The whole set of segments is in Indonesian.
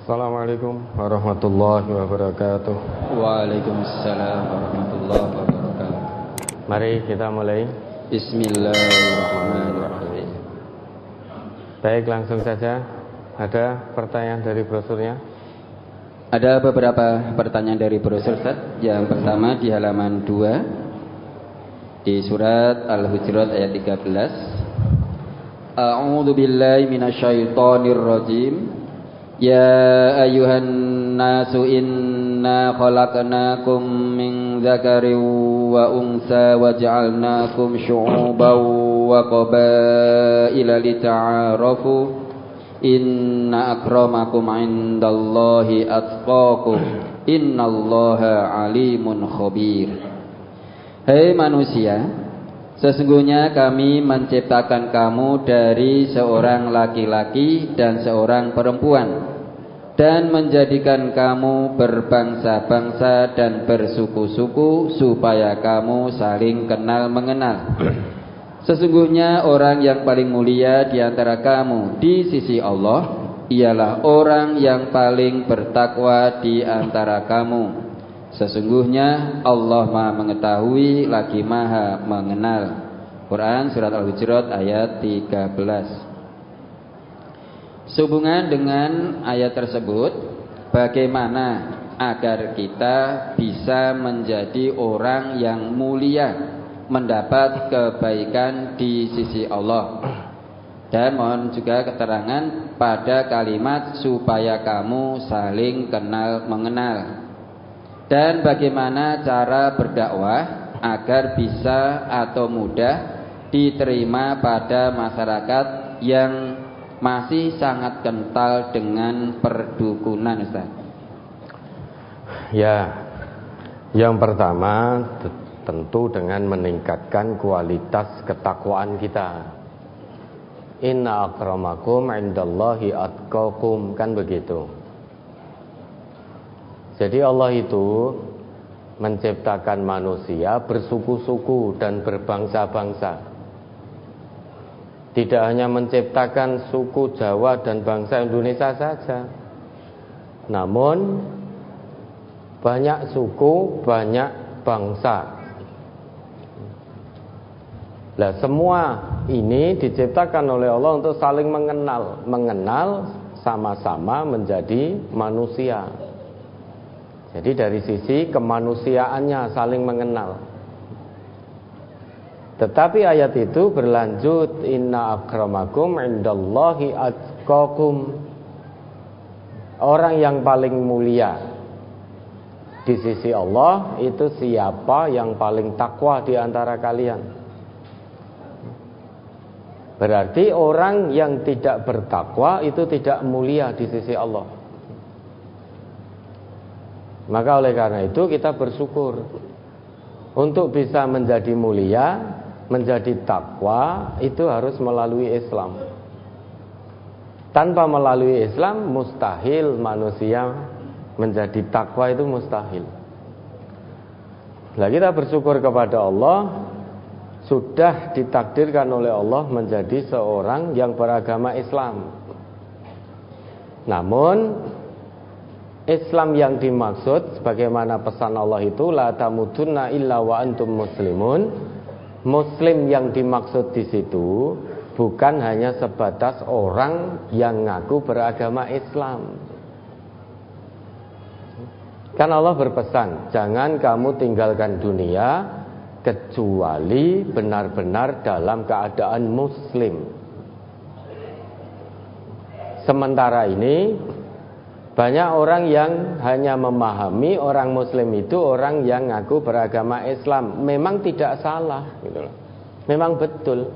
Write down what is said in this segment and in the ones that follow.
Assalamualaikum warahmatullahi wabarakatuh. Waalaikumsalam warahmatullahi wabarakatuh. Mari kita mulai. Bismillahirrahmanirrahim. Baik, langsung saja. Ada pertanyaan dari brosurnya? Ada beberapa pertanyaan dari brosur Ustaz. Yang pertama di halaman 2 di surat Al-Hujurat ayat 13. A'udzu billahi minasyaitonir rajim. Ya ayuhan nasu inna khalaqnakum min dzakarin wa unsa wa ja'alnakum syu'uban wa qabaila lita'arafu inna akramakum 'indallahi atqakum innallaha alimun khabir. Hai manusia, sesungguhnya kami menciptakan kamu dari seorang laki-laki dan seorang perempuan dan menjadikan kamu berbangsa-bangsa dan bersuku-suku supaya kamu saling kenal mengenal. Sesungguhnya orang yang paling mulia di antara kamu di sisi Allah ialah orang yang paling bertakwa di antara kamu. Sesungguhnya Allah Maha mengetahui lagi Maha mengenal. Quran surat Al-Hujurat ayat 13. Sehubungan dengan ayat tersebut, bagaimana agar kita bisa menjadi orang yang mulia, mendapat kebaikan di sisi Allah? Dan mohon juga keterangan pada kalimat supaya kamu saling kenal mengenal. Dan bagaimana cara berdakwah agar bisa atau mudah diterima pada masyarakat yang masih sangat kental dengan perdukunan, Ustaz? Ya, yang pertama tentu dengan meningkatkan kualitas ketakwaan kita. Inna akramakum indallahi atqakum, kan begitu. Jadi Allah itu menciptakan manusia bersuku-suku dan berbangsa-bangsa. Tidak hanya menciptakan suku Jawa dan bangsa Indonesia saja, namun banyak suku, banyak bangsa. Nah, semua ini diciptakan oleh Allah untuk saling mengenal sama-sama menjadi manusia. Jadi dari sisi kemanusiaannya saling mengenal. Tetapi ayat itu berlanjut, inna akramakum indallahi atqakum. Orang yang paling mulia di sisi Allah itu siapa yang paling takwa di antara kalian. Berarti orang yang tidak bertakwa itu tidak mulia di sisi Allah. Maka oleh karena itu kita bersyukur untuk bisa menjadi mulia, menjadi takwa, itu harus melalui Islam. Tanpa melalui Islam mustahil manusia menjadi takwa, itu mustahil. Nah, kita bersyukur kepada Allah sudah ditakdirkan oleh Allah menjadi seorang yang beragama Islam. Namun Islam yang dimaksud sebagaimana pesan Allah itu la tamutunna illa wa antum muslimun. Muslim yang dimaksud di situ bukan hanya sebatas orang yang ngaku beragama Islam. Kan Allah berpesan, jangan kamu tinggalkan dunia kecuali benar-benar dalam keadaan muslim. Sementara ini banyak orang yang hanya memahami orang muslim itu orang yang ngaku beragama Islam. Memang tidak salah gitu loh. Memang betul.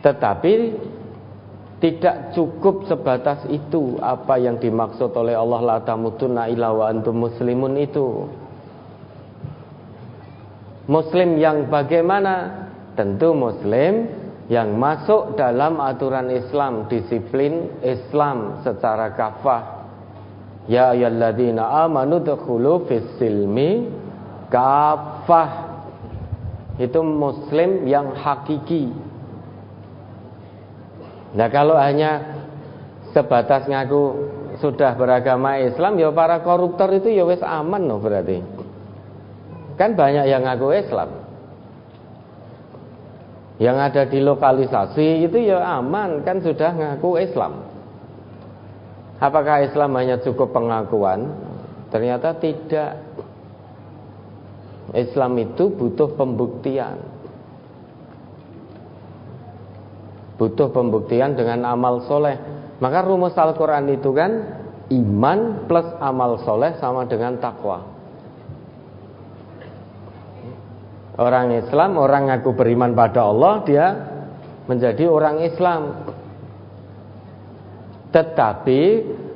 Tetapi tidak cukup sebatas itu apa yang dimaksud oleh Allah la tamutunna illa wa antum muslimun itu. Muslim yang bagaimana? Tentu muslim yang masuk dalam aturan Islam, disiplin Islam secara kafah. Ya ayyuhalladzina amanu dkhulu fis-silmi kafah. Itu muslim yang hakiki. Nah, kalau hanya sebatas ngaku sudah beragama Islam, ya para koruptor itu ya wis aman loh berarti. Kan banyak yang ngaku Islam. Yang ada di lokalisasi itu ya aman, kan sudah ngaku Islam. Apakah Islam hanya cukup pengakuan? Ternyata tidak. Islam itu butuh pembuktian. Butuh pembuktian dengan amal soleh. Maka rumus Al-Quran itu kan iman plus amal soleh sama dengan takwa. Orang Islam, orang ngaku beriman pada Allah, dia menjadi orang Islam. Tetapi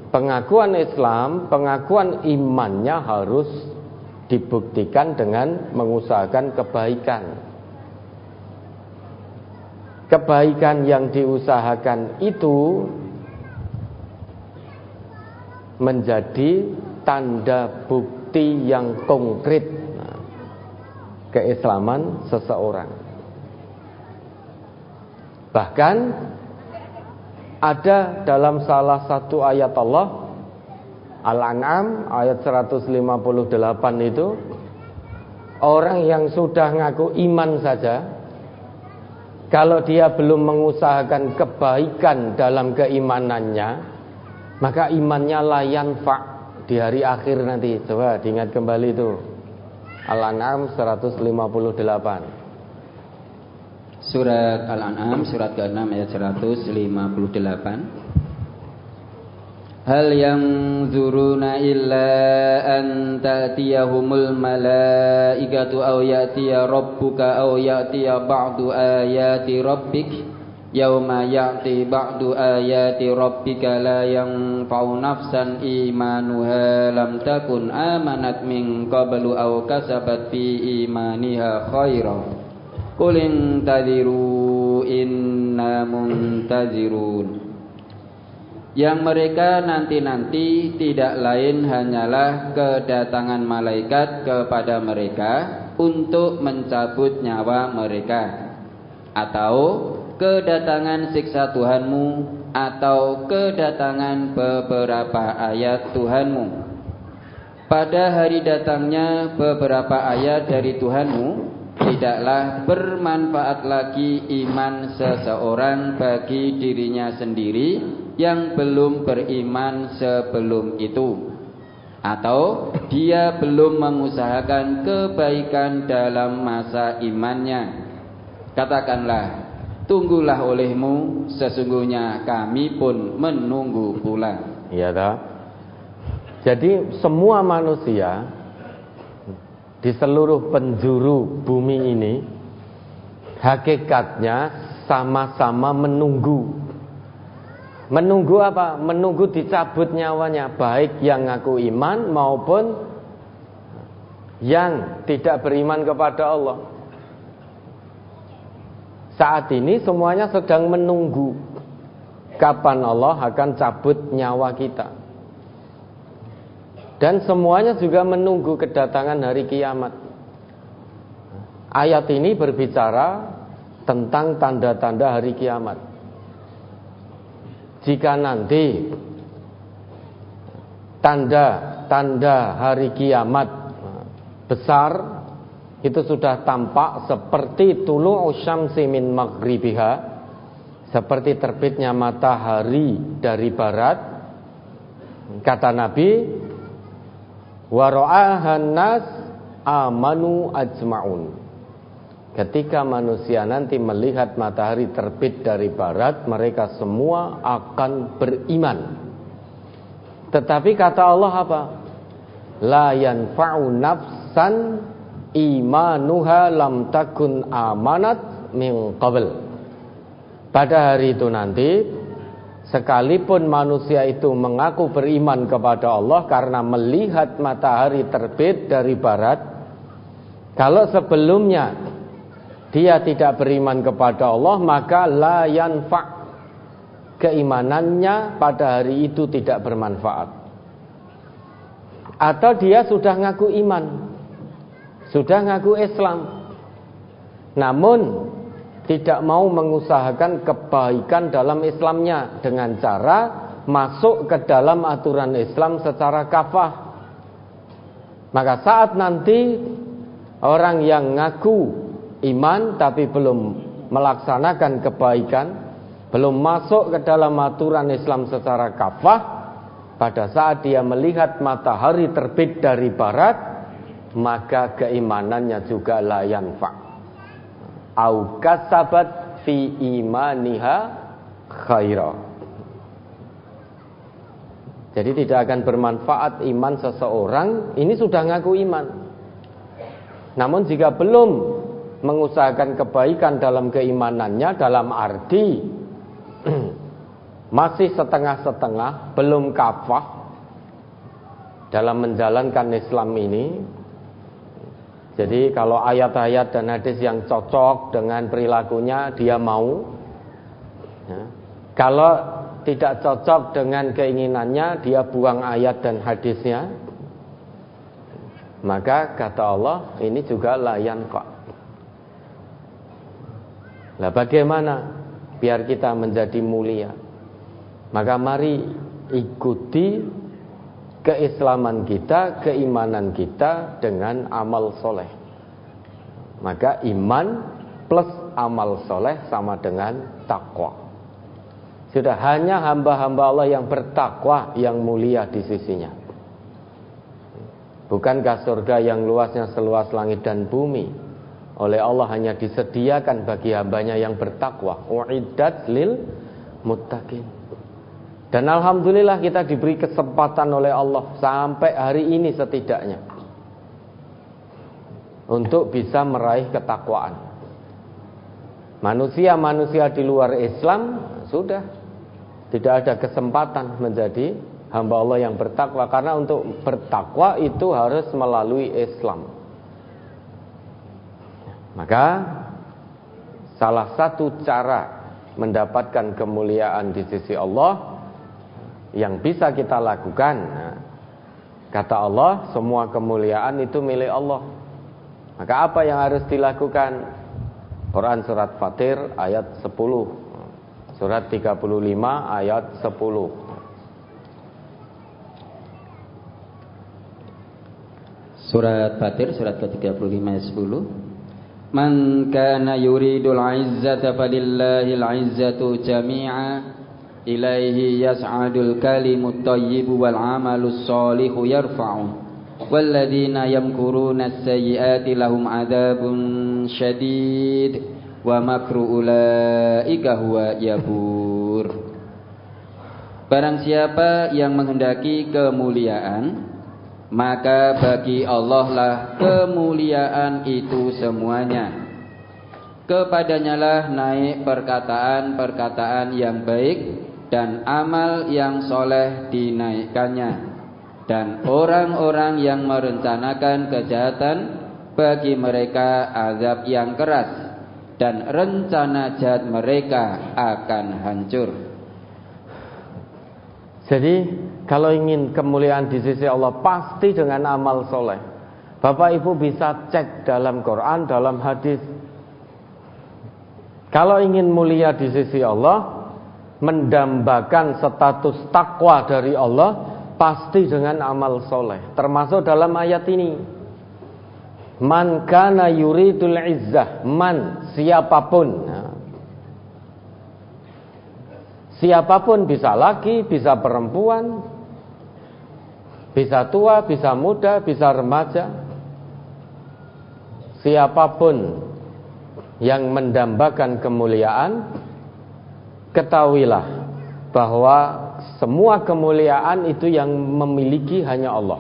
pengakuan Islam, pengakuan imannya harus dibuktikan dengan mengusahakan kebaikan. Kebaikan yang diusahakan itu menjadi tanda bukti yang konkret keislaman seseorang. Bahkan ada dalam salah satu ayat Allah, Al-An'am ayat 158 itu, orang yang sudah ngaku iman saja, kalau dia belum mengusahakan kebaikan dalam keimanannya, maka imannya la yanfa' di hari akhir nanti. Coba diingat kembali itu, Al-An'am 158. Surat Al-An'am surat ke-6 ayat 158. Hal yanzuruna illa an ta'tiyahumul malaikatu aw ya'tiya rabbuka aw ya'tiya ba'du ayati rabbik yauma ya'ti ba'du ayati rabbika la yanfa'u nafsan imanuha lam takun amanat min qablu aw kasabat fi imaniha khairan qul intadhiru inna muntazirun. Yang mereka nanti-nanti tidak lain hanyalah kedatangan malaikat kepada mereka untuk mencabut nyawa mereka, atau kedatangan siksa Tuhanmu, atau kedatangan beberapa ayat Tuhanmu. Pada hari datangnya beberapa ayat dari Tuhanmu, tidaklah bermanfaat lagi iman seseorang bagi dirinya sendiri yang belum beriman sebelum itu, atau dia belum mengusahakan kebaikan dalam masa imannya. Katakanlah, tunggulah olehmu, sesungguhnya kami pun menunggu pula. Iya toh? Jadi semua manusia di seluruh penjuru bumi ini hakikatnya sama-sama menunggu. Menunggu apa? Menunggu dicabut nyawanya, baik yang ngaku iman maupun yang tidak beriman kepada Allah. Saat ini semuanya sedang menunggu kapan Allah akan cabut nyawa kita. Dan semuanya juga menunggu kedatangan hari kiamat. Ayat ini berbicara tentang tanda-tanda hari kiamat. Jika nanti tanda-tanda hari kiamat besar itu sudah tampak seperti tulu'u syamsi min maghribiha, seperti terbitnya matahari dari barat, kata Nabi, wa ra'ahan nas amanu ajma'un. Ketika manusia nanti melihat matahari terbit dari barat, mereka semua akan beriman. Tetapi kata Allah apa? La yanfa'u nafsan imanuha lam takun amanat min qabl. Pada hari itu nanti, sekalipun manusia itu mengaku beriman kepada Allah karena melihat matahari terbit dari barat, kalau sebelumnya dia tidak beriman kepada Allah, maka la yanfa', keimanannya pada hari itu tidak bermanfaat. Atau dia sudah ngaku iman, sudah ngaku Islam, namun tidak mau mengusahakan kebaikan dalam Islamnya dengan cara masuk ke dalam aturan Islam secara kafah. Maka saat nanti orang yang ngaku iman tapi belum melaksanakan kebaikan, belum masuk ke dalam aturan Islam secara kafah, pada saat dia melihat matahari terbit dari barat, maka keimanannya juga la yanfa'. Au kasabat fi imaniha khaira. Jadi tidak akan bermanfaat iman seseorang, ini sudah ngaku iman. Namun jika belum mengusahakan kebaikan dalam keimanannya, dalam arti masih setengah-setengah, belum kafah dalam menjalankan Islam ini. Jadi kalau ayat-ayat dan hadis yang cocok dengan perilakunya dia mau, ya. Kalau tidak cocok dengan keinginannya, dia buang ayat dan hadisnya. Maka kata Allah, ini juga la yanfa'. Lah bagaimana biar kita menjadi mulia? Maka mari ikuti keislaman kita, keimanan kita dengan amal soleh. Maka iman plus amal soleh sama dengan takwa. Sudah, hanya hamba-hamba Allah yang bertakwa yang mulia di sisinya. Bukankah surga yang luasnya seluas langit dan bumi oleh Allah hanya disediakan bagi hambanya yang bertakwa? Uiddat lil muttaqin. Dan alhamdulillah kita diberi kesempatan oleh Allah sampai hari ini setidaknya untuk bisa meraih ketakwaan. Manusia-manusia di luar Islam sudah tidak ada kesempatan menjadi hamba Allah yang bertakwa, karena untuk bertakwa itu harus melalui Islam. Maka salah satu cara mendapatkan kemuliaan di sisi Allah yang bisa kita lakukan, kata Allah, semua kemuliaan itu milik Allah. Maka apa yang harus dilakukan? Quran surat Fatir ayat 10, surat 35 ayat 10. Surat Fatir surat ke-35 ayat 10. Man kana yuridul izzata falillahil izzatu jami'a ilaihi yas'adul kalimut thayyibu wal amalus sholihu yarfa'u walladzina yamkuruna as-sayyi'ati lahum adzabun syadid wa makru ulaika huwa yabur. Barang siapa yang menghendaki kemuliaan, maka bagi Allah lah kemuliaan itu semuanya. Kepadanya lah naik perkataan-perkataan yang baik dan amal yang soleh dinaikkannya. Dan orang-orang yang merencanakan kejahatan, bagi mereka azab yang keras, dan rencana jahat mereka akan hancur. Jadi kalau ingin kemuliaan di sisi Allah pasti dengan amal soleh. Bapak Ibu bisa cek dalam Quran, dalam hadis. Kalau ingin mulia di sisi Allah, mendambakan status takwa dari Allah, pasti dengan amal soleh. Termasuk dalam ayat ini, man kana yuridul izzah, man, siapapun. Siapapun, bisa laki, bisa perempuan, bisa tua, bisa muda, bisa remaja. Siapapun yang mendambakan kemuliaan, ketahuilah bahwa semua kemuliaan itu yang memiliki hanya Allah.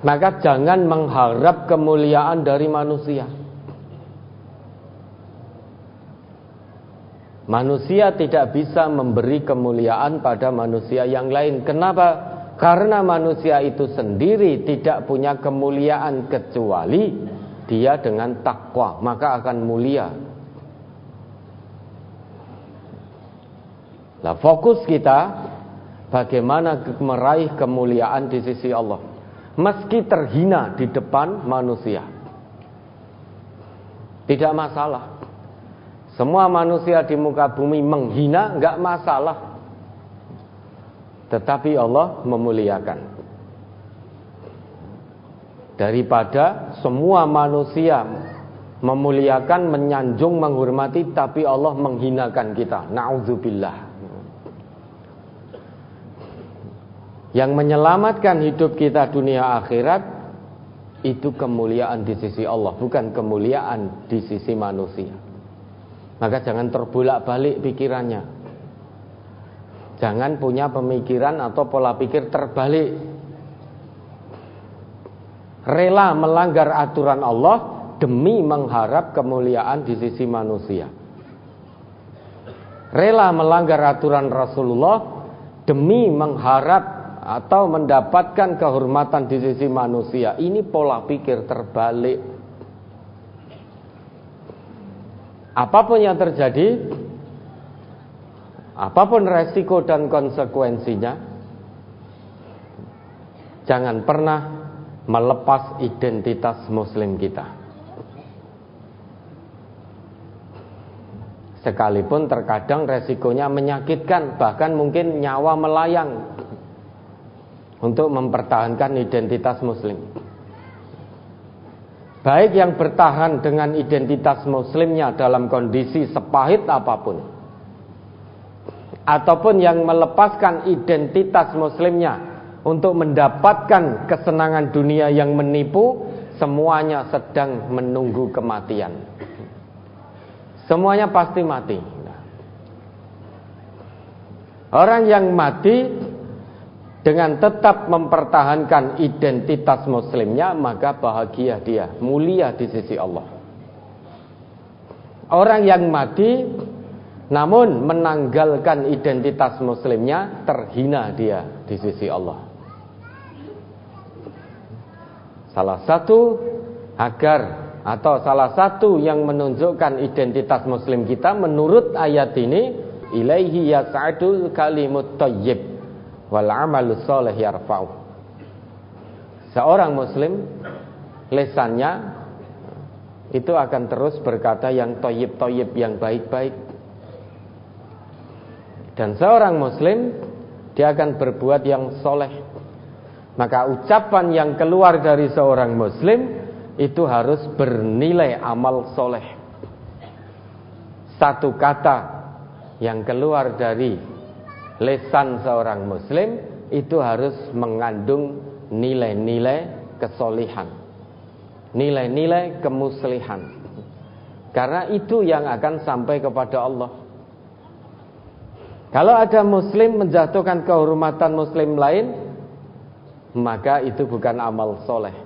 Maka jangan mengharap kemuliaan dari manusia. Manusia tidak bisa memberi kemuliaan pada manusia yang lain. Kenapa? Karena manusia itu sendiri tidak punya kemuliaan kecuali dia dengan takwa, maka akan mulia. Nah, fokus kita bagaimana meraih kemuliaan di sisi Allah, meski terhina di depan manusia. Tidak masalah. Semua manusia di muka bumi menghina, enggak masalah. tetapi Allah memuliakan. Daripada semua manusia memuliakan, menyanjung, menghormati, tapi Allah menghinakan kita. Na'udzubillah. Yang menyelamatkan hidup kita dunia akhirat itu kemuliaan di sisi Allah, bukan kemuliaan di sisi manusia. Maka jangan terbolak-balik pikirannya. Jangan punya pemikiran atau pola pikir terbalik. Rela melanggar aturan Allah demi mengharap kemuliaan di sisi manusia. Rela melanggar aturan Rasulullah demi mengharap atau mendapatkan kehormatan di sisi manusia. Ini pola pikir terbalik. Apapun yang terjadi, apapun resiko dan konsekuensinya, jangan pernah melepas identitas muslim kita. Sekalipun terkadang resikonya menyakitkan, bahkan mungkin nyawa melayang untuk mempertahankan identitas muslim. Baik yang bertahan dengan identitas muslimnya dalam kondisi sepahit apapun, ataupun yang melepaskan identitas muslimnya untuk mendapatkan kesenangan dunia yang menipu, semuanya sedang menunggu kematian. Semuanya pasti mati. Orang yang mati dengan tetap mempertahankan identitas muslimnya, maka bahagia dia, mulia di sisi Allah. Orang yang mati namun menanggalkan identitas muslimnya, terhina dia di sisi Allah. Salah satu yang menunjukkan identitas muslim kita menurut ayat ini, ilaihi yas'adul kalimut thayyib wal amalus shalih yarfa'u. Seorang muslim lisannya itu akan terus berkata yang thayyib, yang baik-baik. Dan seorang muslim dia akan berbuat yang soleh. Maka ucapan yang keluar dari seorang muslim itu harus bernilai amal soleh. Satu kata yang keluar dari lisan seorang muslim itu harus mengandung nilai-nilai kesolihan, nilai-nilai kemuslihan. Karena itu yang akan sampai kepada Allah. Kalau ada muslim menjatuhkan kehormatan muslim lain, maka itu bukan amal soleh,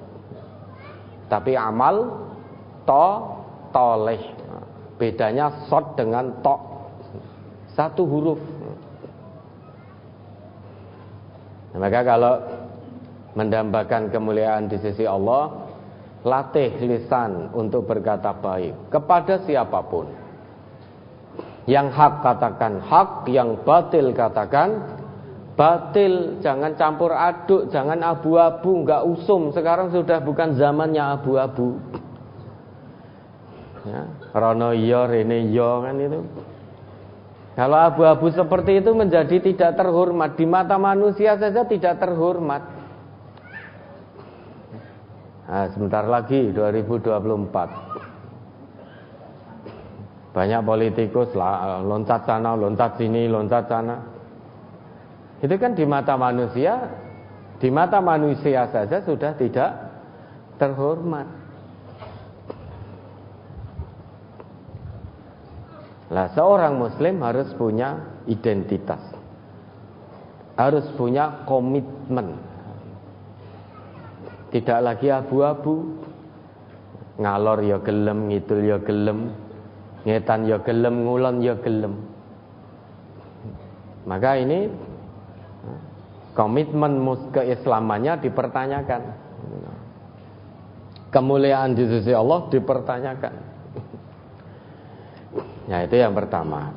tapi amal toleh. Bedanya sod dengan to, satu huruf. Maka kalau mendambakan kemuliaan di sisi Allah, latih lisan untuk berkata baik kepada siapapun. Yang hak katakan hak, yang batil katakan batil. Jangan campur aduk, jangan abu-abu, enggak usum. Sekarang sudah bukan zamannya abu-abu. Ya, rono iya, rene iya kan itu. Kalau abu-abu seperti itu menjadi tidak terhormat. Di mata manusia saja tidak terhormat. Nah, sebentar lagi 2024. Banyak politikus lah, loncat sana, loncat sini, loncat sana. Itu kan di mata manusia saja sudah tidak terhormat. Nah, seorang muslim harus punya identitas, harus punya komitmen. Tidak lagi abu-abu, ngalor ya gelem, ngidul ya gelem, ngetan ya gelem, ngulon ya gelem. Maka ini komitmen keislamannya dipertanyakan. Kemuliaan di sisi Allah dipertanyakan. Ya, itu yang pertama.